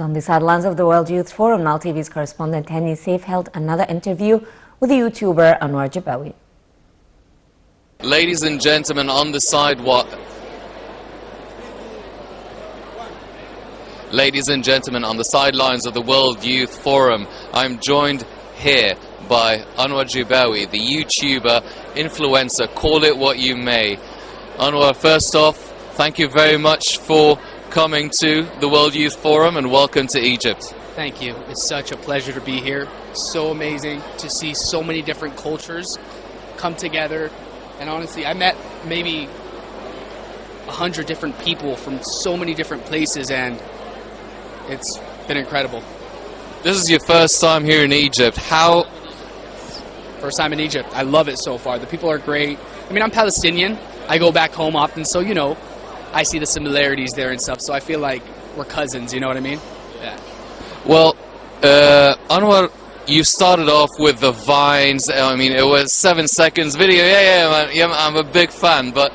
On the sidelines of the World Youth Forum, Now TV's correspondent Hany Seif held another interview with the YouTuber Anwar Jibawi. Ladies and gentlemen, on the sidewalk. Ladies and gentlemen, on the sidelines of the World Youth Forum, I'm joined here by Anwar Jibawi, the YouTuber, influencer, call it what you may. Anwar, first off, thank you very much for coming to the World Youth Forum and welcome to Egypt. Thank you. It's such a pleasure to be here. So amazing to see so many different cultures come together. And honestly, I met maybe 100 different people from so many different places, and it's been incredible. This is your first time here in Egypt. How? First time in Egypt. I love it so far. The people are great. I mean, I'm Palestinian. I go back home often, so, you know, I see the similarities there and stuff, so I feel like we're cousins, you know what I mean? Yeah. Well, Anwar, you started off with the Vines. I mean, it was 7 seconds video. Yeah, I'm a big fan. But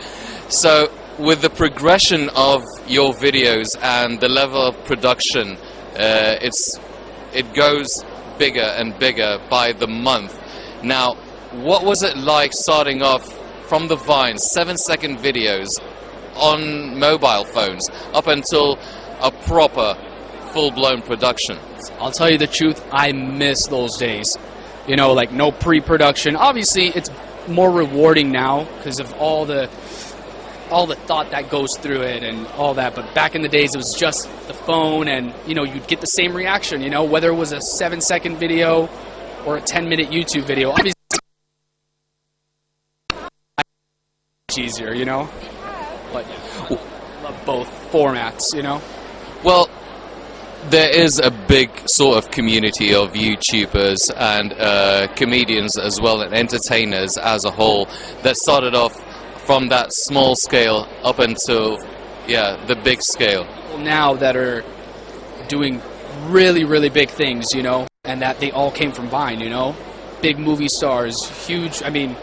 so with the progression of your videos and the level of production, it goes bigger and bigger by the month. Now, what was it like starting off from the Vines, 7-second videos on mobile phones up until a proper full-blown production? I'll tell you the truth, I miss those days. You know, like no pre-production. Obviously, it's more rewarding now because of all the thought that goes through it and all that. But back in the days, it was just the phone, and you know, you'd get the same reaction. You know, whether it was a 7-second video or a 10-minute YouTube video. Obviously, it's easier, you know. But I love both formats, you know. Well, there is a big sort of community of YouTubers and comedians as well, and entertainers as a whole, that started off from that small scale up until, yeah, the big scale. People now that are doing really, really big things, you know, and that they all came from Vine, you know. Big movie stars, huge, I mean,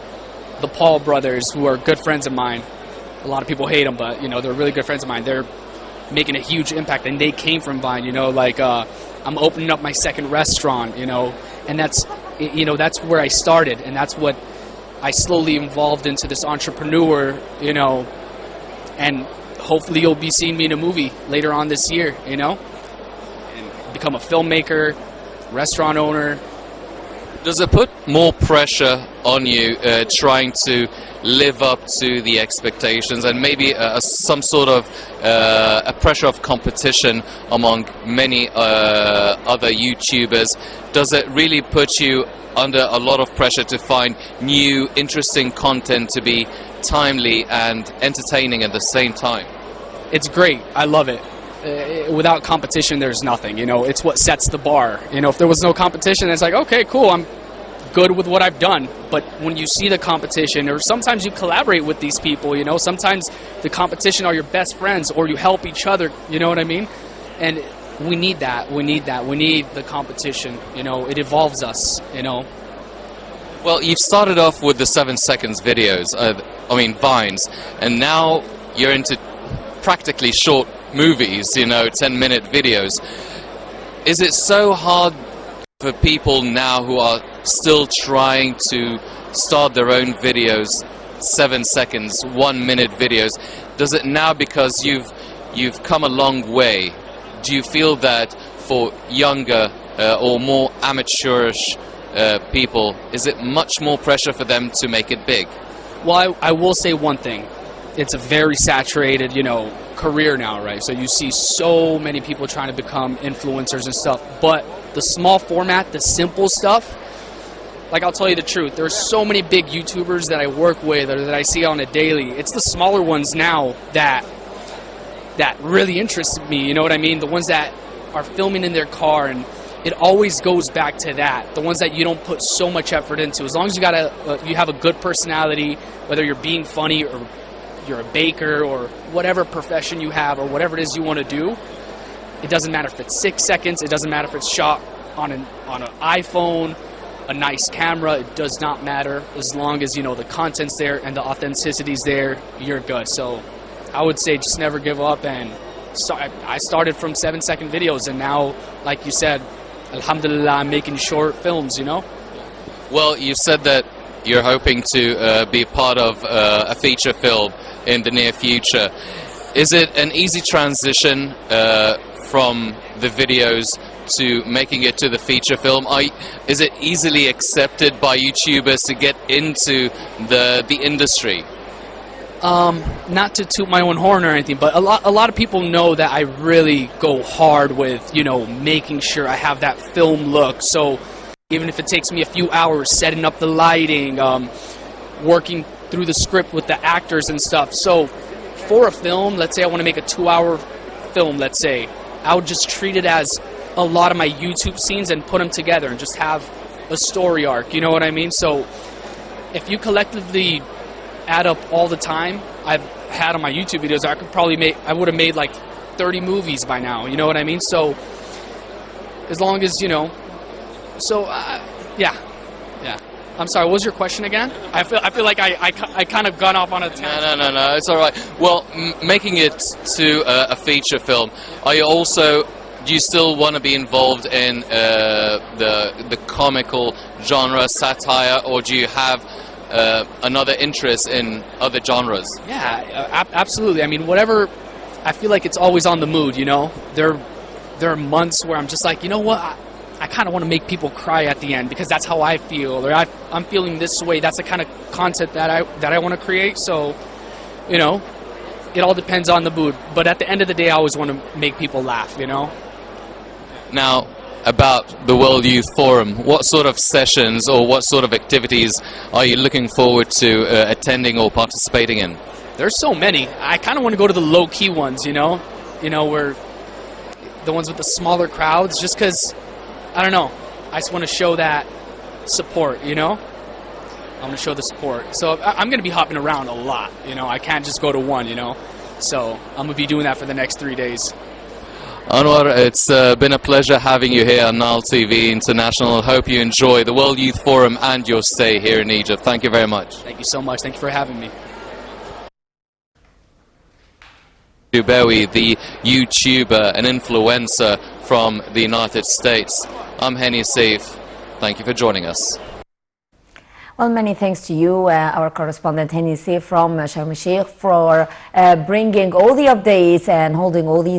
the Paul brothers, who are good friends of mine. A lot of people hate them, but, you know, they're really good friends of mine. They're making a huge impact, and they came from Vine, you know, like, I'm opening up my second restaurant, you know, and that's, you know, that's where I started, and that's what I slowly evolved into, this entrepreneur, you know, and hopefully you'll be seeing me in a movie later on this year, you know, and become a filmmaker, restaurant owner. Does it put more pressure on you trying to live up to the expectations, and maybe some sort of a pressure of competition among many other YouTubers? Does it really put you under a lot of pressure to find new, interesting content to be timely and entertaining at the same time? It's great. I love it. Without competition, there's nothing, you know. It's what sets the bar. You know, if there was no competition, it's like, okay, cool, I'm good with what I've done. But when you see the competition, or sometimes you collaborate with these people, you know, sometimes the competition are your best friends, or you help each other, you know what I mean? And we need that. We need the competition, you know. It evolves us, you know. Well, you've started off with the 7 seconds videos, I mean Vines, and now you're into practically short movies, you know, 10-minute videos. Is it so hard for people now who are still trying to start their own videos, 7 seconds, 1-minute videos? Does it now, because you've come a long way, do you feel that for younger or more amateurish people, is it much more pressure for them to make it big? Well, I will say one thing. It's a very saturated, you know, career now, right? So you see so many people trying to become influencers and stuff. But the small format, the simple stuff, like, I'll tell you the truth, there's so many big YouTubers that I work with or that I see on a daily. It's the smaller ones now that really interest me, you know what I mean? The ones that are filming in their car, and it always goes back to that. The ones that you don't put so much effort into. As long as you have a good personality, whether you're being funny or you're a baker or whatever profession you have or whatever it is you want to do, it doesn't matter if it's 6 seconds, it doesn't matter if it's shot on an iPhone, a nice camera, it does not matter. As long as, you know, the content's there and the authenticity's there, you're good. So I would say just never give up and I started from 7-second videos, and now, like you said, alhamdulillah, I'm making short films, you know? Well, you said that you're hoping to be part of a feature film in the near future. Is it an easy transition from the videos to making it to the feature film? Is it easily accepted by YouTubers to get into the industry? Not to toot my own horn or anything, but a lot of people know that I really go hard with, you know, making sure I have that film look. So even if it takes me a few hours setting up the lighting, working through the script with the actors and stuff. So for a film, let's say I want to make a 2-hour film, let's say, I would just treat it as a lot of my YouTube scenes and put them together and just have a story arc, you know what I mean? So if you collectively add up all the time I've had on my YouTube videos, I would have made like 30 movies by now, you know what I mean? So as long as, you know, so yeah. I'm sorry, what was your question again? I feel like I kind of gone off on a tangent. No, it's all right. Well, making it to a feature film, do you still want to be involved in the comical genre, satire, or do you have another interest in other genres? Yeah, absolutely. I mean, whatever. I feel like it's always on the mood, you know? There are months where I'm just like, you know what? I kind of want to make people cry at the end because that's how I feel, or I'm feeling this way. That's the kind of content that I want to create. So, you know, it all depends on the mood. But at the end of the day, I always want to make people laugh, you know? Now, about the World Youth Forum, what sort of sessions or what sort of activities are you looking forward to attending or participating in? There's so many. I kind of want to go to the low-key ones, you know? You know, where the ones with the smaller crowds, just because, I don't know, I just want to show that support, you know? I want to show the support. So I'm going to be hopping around a lot, you know? I can't just go to one, you know? So I'm going to be doing that for the next 3 days. Anwar, it's been a pleasure having you here on Nile TV International. Hope you enjoy the World Youth Forum and your stay here in Egypt. Thank you very much. Thank you so much. Thank you for having me. Jibawi, the YouTuber and influencer from the United States. I'm Hany Seif. Thank you for joining us. Well, many thanks to you, our correspondent Hany Seif from Sharm el-Sheikh, for bringing all the updates and holding all these